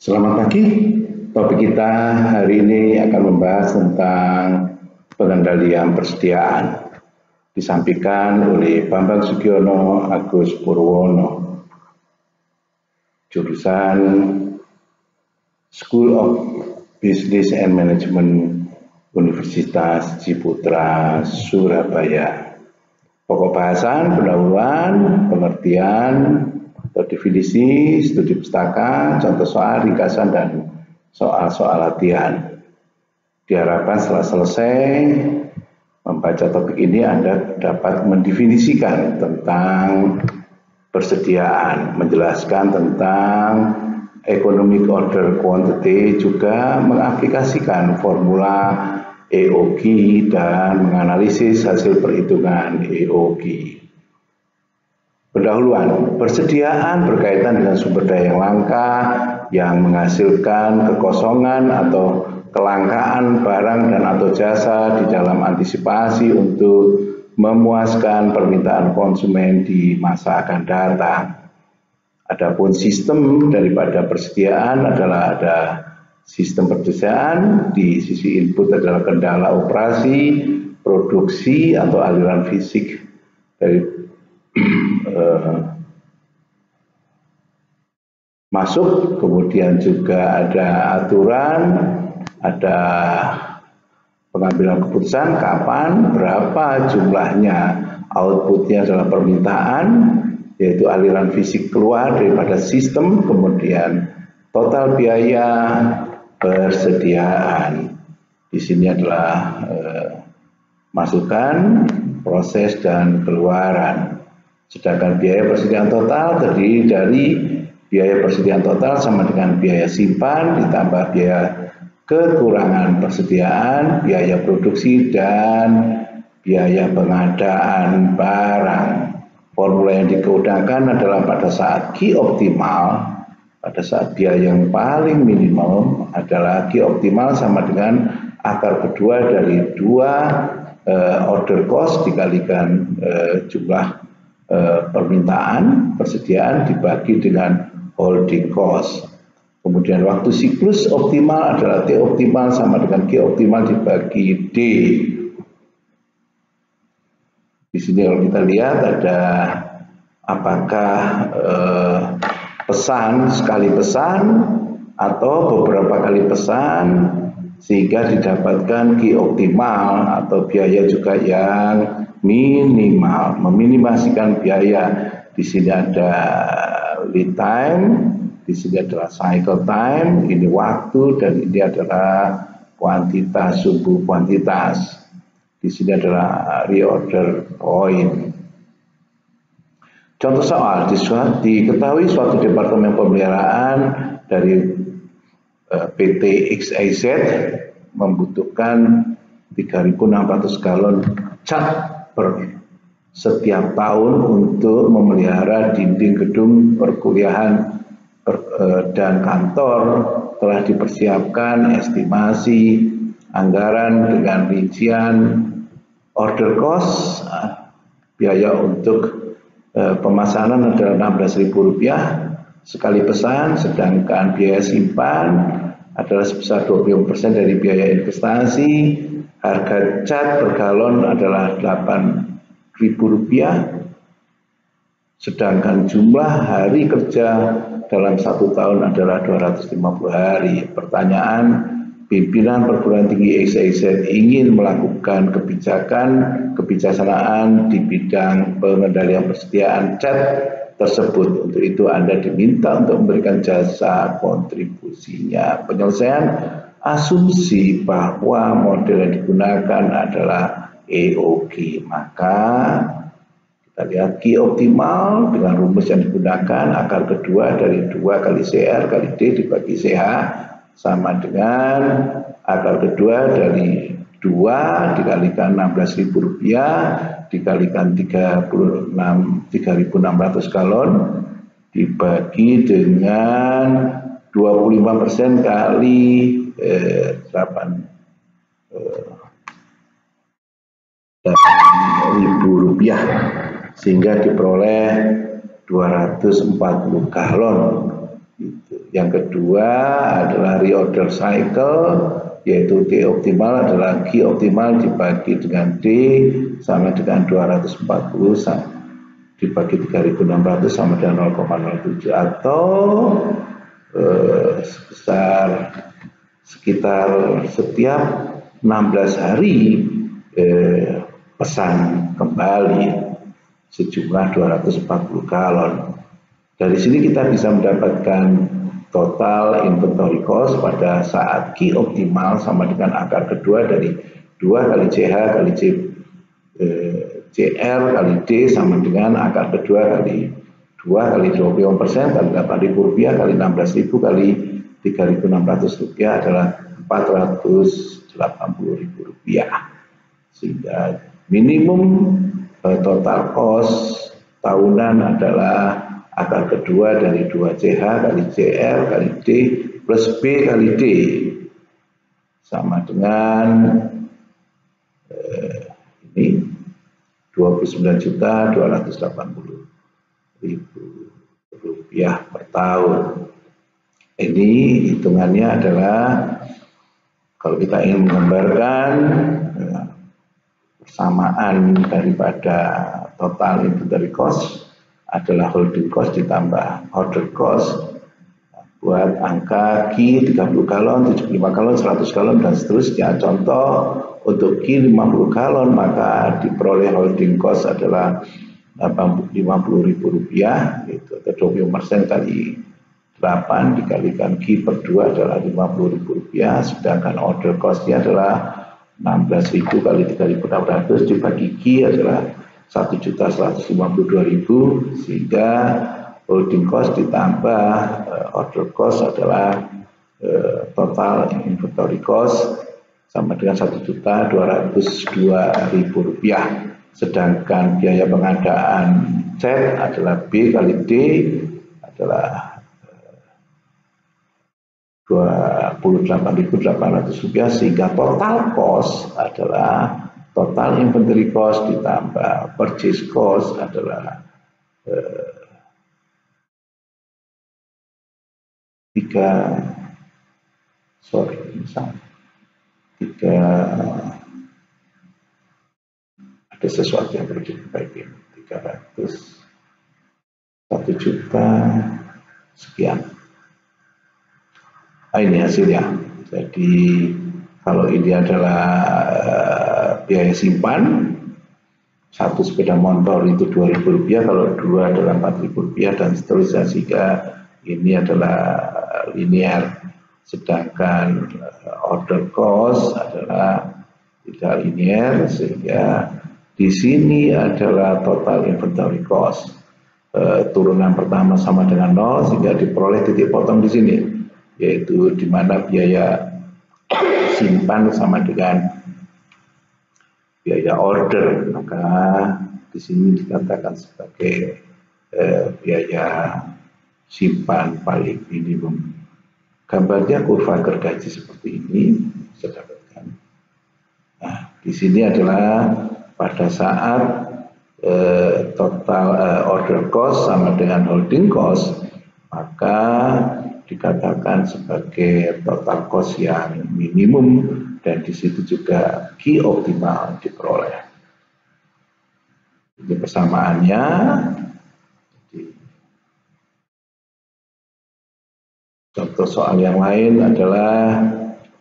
Selamat pagi, topik kita hari ini akan membahas tentang pengendalian persediaan. Disampaikan oleh Bambang Sugiono Agus Purwono, jurusan School of Business and Management Universitas Ciputra, Surabaya. Pokok bahasan, pendahuluan, pengertian, atau definisi, studi pustaka, contoh soal, ringkasan, dan soal-soal latihan. Diharapkan setelah selesai membaca topik ini Anda dapat mendefinisikan tentang persediaan, menjelaskan tentang economic order quantity, juga mengaplikasikan formula EOQ dan menganalisis hasil perhitungan EOQ. Pendahuluan, persediaan berkaitan dengan sumber daya yang langka yang menghasilkan kekosongan atau kelangkaan barang dan atau jasa di dalam antisipasi untuk memuaskan permintaan konsumen di masa akan datang. Adapun sistem daripada persediaan adalah ada sistem persediaan, di sisi input adalah kendala operasi, produksi atau aliran fisik dari masuk, kemudian juga ada aturan, ada pengambilan keputusan kapan, berapa jumlahnya, outputnya adalah permintaan, yaitu aliran fisik keluar daripada sistem, kemudian total biaya persediaan. Di sini adalah masukan, proses, dan keluaran. Sedangkan biaya persediaan total terdiri dari biaya persediaan total sama dengan biaya simpan ditambah biaya kekurangan persediaan, biaya produksi, dan biaya pengadaan barang. Formula yang digunakan adalah pada saat Q optimal, pada saat biaya yang paling minimal adalah Q optimal sama dengan akar kedua dari 2 order cost dikalikan jumlah permintaan persediaan dibagi dengan holding cost. Kemudian waktu siklus optimal adalah T optimal sama dengan Q optimal dibagi D. Di sini kalau kita lihat ada apakah pesan sekali pesan atau beberapa kali pesan sehingga didapatkan Q optimal atau biaya juga yang minimal, meminimasikan biaya. Di sini ada lead time, di sini adalah cycle time, ini waktu, dan ini adalah kuantitas, sumbu kuantitas. Di sini adalah reorder point. Contoh soal, diketahui suatu departemen pemeliharaan dari PT XYZ membutuhkan 3.600 galon cat per setiap tahun untuk memelihara dinding gedung perkuliahan dan kantor. Telah dipersiapkan estimasi anggaran dengan rincian order cost, biaya untuk pemesanan adalah Rp16.000 sekali pesan, sedangkan biaya simpan adalah sebesar 20% dari biaya investasi. Harga cat per galon adalah Rp8.000, sedangkan jumlah hari kerja dalam 1 tahun adalah 250 hari. Pertanyaan, pimpinan perguruan tinggi XYZ ingin melakukan kebijaksanaan di bidang pengendalian persediaan cat tersebut. Untuk itu Anda diminta untuk memberikan jasa kontribusinya. Penyelesaian asumsi bahwa model yang digunakan adalah EOQ. Maka kita lihat Q optimal dengan rumus yang digunakan, akar kedua dari 2 kali CR kali D dibagi CH sama dengan akar kedua dari 2 dikalikan Rp16.000 dikalikan 3.600 galon dibagi dengan 25% kali Rp8.000 sehingga diperoleh 240 galon gitu. Yang kedua adalah reorder cycle, yaitu T optimal adalah Q optimal dibagi dengan D sama dengan 240 dibagi 3600 sama dengan 0,07 atau sekitar setiap 16 hari pesan kembali sejumlah 240 galon. Dari sini kita bisa mendapatkan total inventory cost pada saat Q optimal sama dengan akar kedua dari 2 kali CH kali CR kali D sama dengan akar kedua kali 2 kali 25% kali 8.000 rupiah kali 16.000 kali 3.600 rupiah adalah 480.000 rupiah. Sehingga minimum total cost tahunan adalah akar kedua dari 2CH kali CR kali D plus B kali D sama dengan ini 29.280.000 rupiah per tahun. Ini hitungannya adalah kalau kita ingin menggambarkan persamaan daripada total inventory cost adalah holding cost ditambah order cost buat angka Q 30 galon, 75 galon, 100 galon dan seterusnya. Contoh untuk Q 50 galon maka diperoleh holding cost adalah 50.000 rupiah itu, atau 20% kali 8 dikalikan Q per 2 adalah 50.000 rupiah, sedangkan order costnya adalah 16.000 kali 3.600 dibagi Q adalah 1.152.000, sehingga holding cost ditambah order cost adalah total inventory cost sama dengan 1.202.000 rupiah. Sedangkan biaya pengadaan cat adalah B kali D adalah 28.800 rupiah, sehingga total cost adalah total inventory cost ditambah purchase cost adalah 1 juta sekian. Ini hasilnya. Jadi kalau ini adalah biaya simpan, satu sepeda motor itu 2.000 rupiah, kalau 2 adalah 4.000 rupiah dan seterusnya, sehingga ini adalah linear. Sedangkan order cost adalah tidak linear, sehingga di sini adalah total inventory cost. Turunan pertama sama dengan 0 sehingga diperoleh titik potong di sini, yaitu di mana biaya simpan sama dengan biaya order, maka di sini dikatakan sebagai biaya simpan paling minimum. Gambarnya kurva gergaji seperti ini bisa dapatkan. Nah, di sini adalah pada saat total order cost sama dengan holding cost, maka dikatakan sebagai total cost yang minimum, dan di situ juga Q optimal diperoleh. Ini persamaannya. Contoh soal yang lain adalah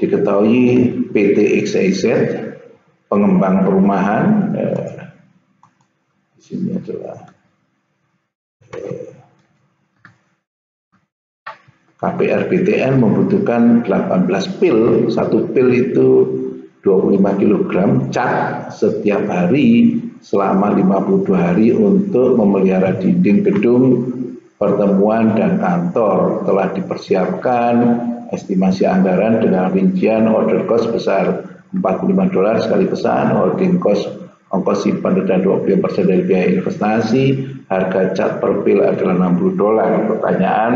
diketahui PT XYZ pengembang perumahan, di sini adalah KPR BTN membutuhkan 18 pil, satu pil itu 25 kg cat setiap hari selama 52 hari untuk memelihara dinding gedung pertemuan dan kantor. Telah dipersiapkan estimasi anggaran dengan rincian order cost besar $45 sekali pesan, holding cost ongkos simpan dan 20% dari biaya investasi, harga cat per pil adalah $60. Pertanyaan,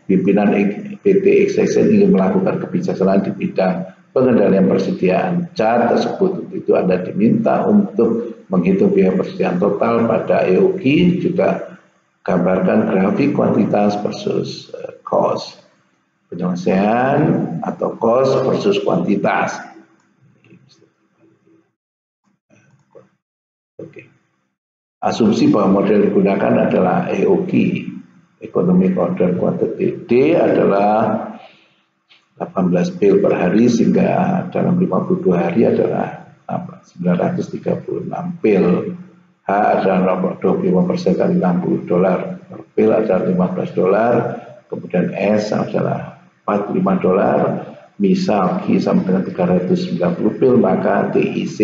pimpinan PT XYZ ingin melakukan kebijaksanaan di bidang pengendalian persediaan cat tersebut. Itu Anda diminta untuk menghitung biaya persediaan total pada EOQ, juga gambarkan grafik kuantitas versus cost. penyelesaian atau cost versus kuantitas. Oke. Asumsi bahwa model digunakan adalah EOQ, Economic Order Quantity. D adalah 18 pil per hari, sehingga dalam 52 hari adalah 936 pil. H adalah 25% kali $60 per pil adalah $15. Kemudian S adalah $45. Misal Q sama dengan 390 pil, maka TIC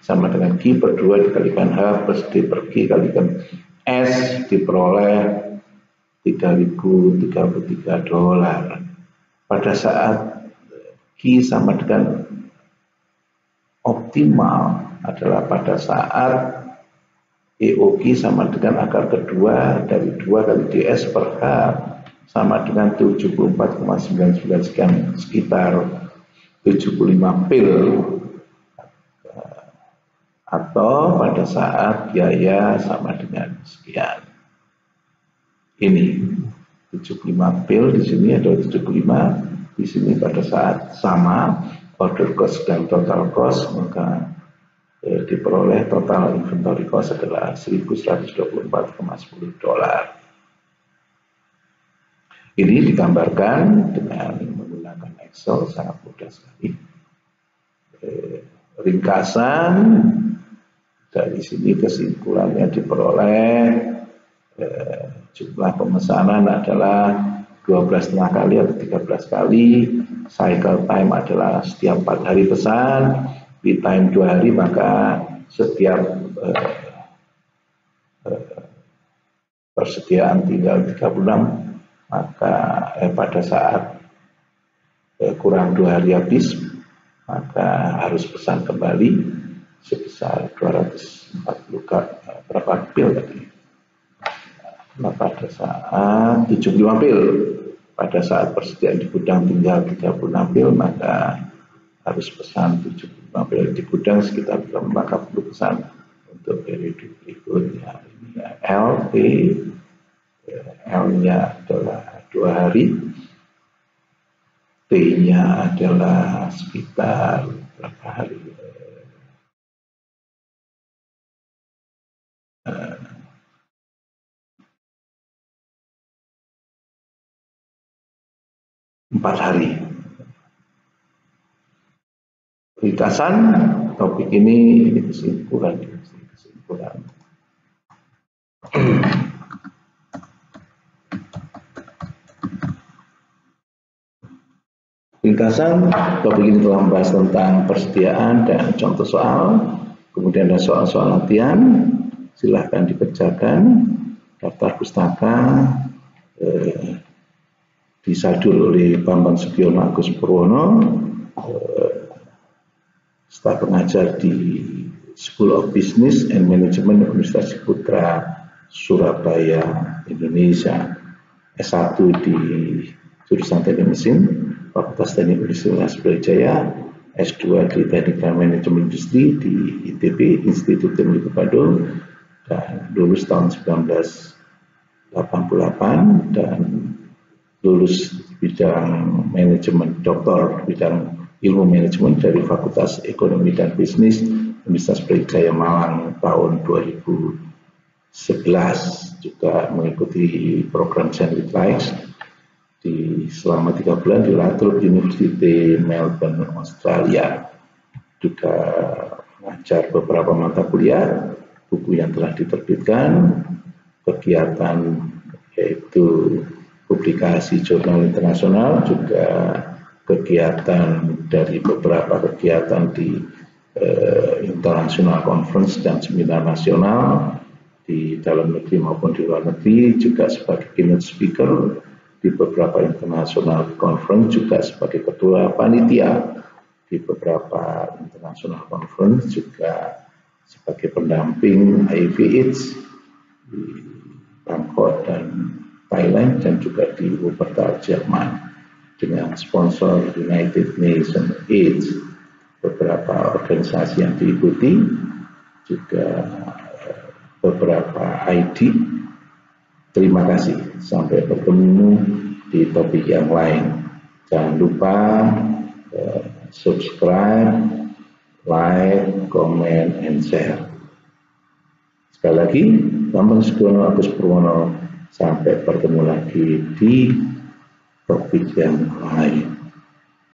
sama dengan Q per 2 dikalikan H plus D per Q kalikan S diperoleh $3.033. Pada saat Q sama dengan optimal adalah pada saat EOQ sama dengan akar kedua dari 2 kali DS per H sama dengan 74,99 sekian, sekitar 75 pil, atau pada saat biaya sama dengan sekian. Ini 75 pil, di sini ada 75, di sini pada saat sama order cost dan total cost, maka diperoleh total inventory cost adalah $1.124,10. Ini digambarkan dengan menggunakan Excel, sangat mudah sekali. Ringkasan dari sini kesimpulannya diperoleh jumlah pemesanan adalah 12,5 kali atau 13 kali. Cycle time adalah setiap 4 hari pesan. Lead time 2 hari, maka setiap persediaan tinggal 36, maka pada saat kurang 2 hari habis, maka harus pesan kembali sebesar 240 berapa pil tadi? Nah, pada saat 75 pil, pada saat persediaan di gudang tinggal 36 pil, maka harus pesan 75 pil di gudang sekitar 50 pesan untuk periode berikutnya. Ini LT, L-nya adalah 2 hari, T-nya adalah sekitar berapa hari? 4 hari. Ringkasan topik ini kesimpulan. Ringkasan topik ini telah membahas tentang persediaan dan contoh soal, kemudian ada soal-soal latihan. Silahkan dikerjakan. Daftar pustaka disadul oleh Bambang Sugiono Agus Purwono, staf pengajar di School of Business and Management Universitas Putra Surabaya, Indonesia. S1 di jurusan Teknik Mesin, Fakultas Teknik Universitas Brawijaya. S2 di Teknik dan Manajemen Industri di ITB, Institut Teknologi Bandung, dan lulus tahun 1988 dan lulus bidang manajemen, doktor bidang ilmu manajemen dari Fakultas Ekonomi dan Bisnis Universitas Brawijaya Malang tahun 2011. Juga mengikuti program Sandwich Likes selama 3 bulan di Latrobe University Melbourne, Australia. Juga mengajar beberapa mata kuliah, buku yang telah diterbitkan, kegiatan yaitu publikasi jurnal internasional, juga kegiatan dari beberapa kegiatan di international conference dan seminar nasional di dalam negeri maupun di luar negeri, juga sebagai keynote speaker di beberapa international conference, juga sebagai ketua panitia di beberapa international conference, juga sebagai pendamping HIV/AIDS di Bangkok dan Thailand, dan juga di Wuppertal, Jerman dengan sponsor United Nations AIDS. Beberapa organisasi yang diikuti, juga beberapa ID. Terima kasih, sampai bertemu di topik yang lain. Jangan lupa subscribe, like, comment, and share. Sekali lagi, Bambang Sugiono Agus Purwono, sampai bertemu lagi di topik yang lain.